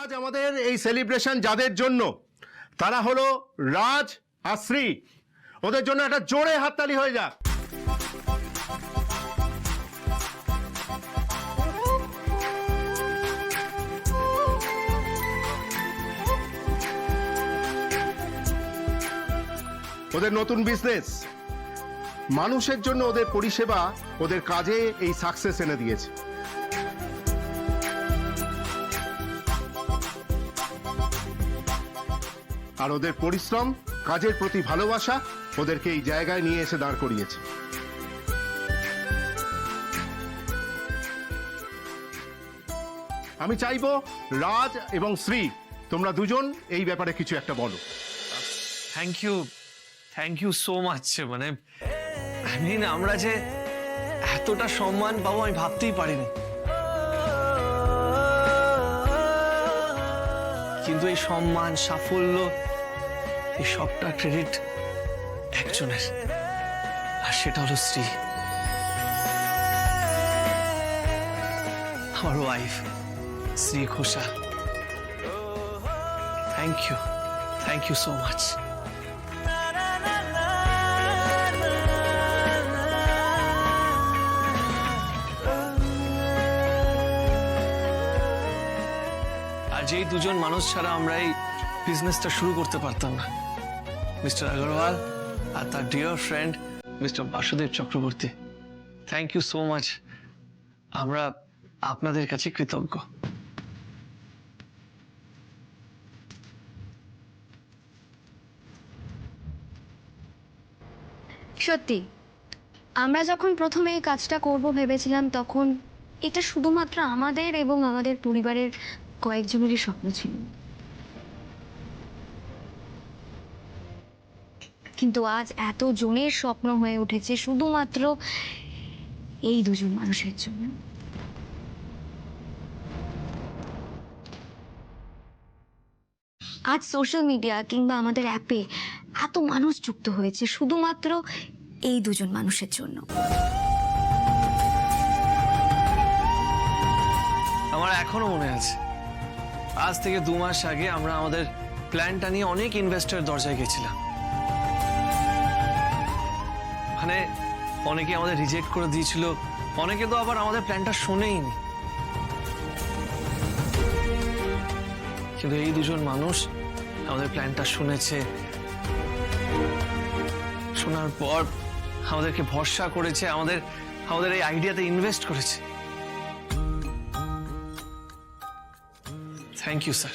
আজ আমাদের এই সেলিব্রেশন যাদের জন্য, তারা হলো রাজ আর শ্রী। ওদের জন্য একটা জোরে হাততালি হয়ে যাক। ওদের নতুন বিজনেস, মানুষের জন্য ওদের পরিষেবা, ওদের কাজে এই সাকসেস এনে দিয়েছে। আর ওদের পরিশ্রম, কাজের প্রতি ভালোবাসা ওদেরকে এই জায়গায় নিয়ে এসে দাঁড় করিয়েছে। আমি চাইবো রাজ এবং শ্রী, তোমরা দুজন এই ব্যাপারে কিছু একটা বলো। Thank you so much. মানে আমরা যে এতটা সম্মান পাবো আমি ভাবতেই পারিনি, কিন্তু এই সম্মান, সাফল্য, এই সবটা ক্রেডিট একজনের, আর সেটা হলো শ্রী, আমার wife Shree Ghoshal. Thank you so much. আর যেই দুজন মানুষ ছাড়া আমরা এই বিজনেসটা শুরু করতে পারতাম না, মিস্টার আগরওয়াল আর তার dear friend mister Basudeb Chakraborty. Thank you so much. আমরা আপনাদের কাছে কৃতজ্ঞ। সত্যি, আমরা যখন প্রথমে এই কাজটা করব ভেবেছিলাম, তখন এটা শুধুমাত্র আমাদের এবং আমাদের পরিবারের কয়েকজনেরই স্বপ্ন ছিল। কিন্তু আজ এত জনের স্বপ্ন হয়ে উঠেছে শুধুমাত্র এই দুজন মানুষের জন্য। আজ সোশ্যাল মিডিয়া কিংবা আমাদের অ্যাপে এত মানুষ যুক্ত হয়েছে শুধুমাত্র এই দুজন মানুষের জন্য। আমার এখনো মনে আছে, আজ থেকে 2 মাস আগে আমরা আমাদের প্ল্যানটা নিয়ে অনেক ইনভেস্টর দরজায় গেছিলাম। মানে অনেকে আমাদের রিজেক্ট করে দিয়েছিল, অনেকে তো আবার আমাদের প্ল্যানটা শোনেইনি। কিন্তু এই দুজন মানুষ আমাদের প্ল্যানটা শুনেছে, শোনার পর আমাদেরকে ভরসা করেছে, আমাদের এই আইডিয়াতে ইনভেস্ট করেছে। Thank you sir.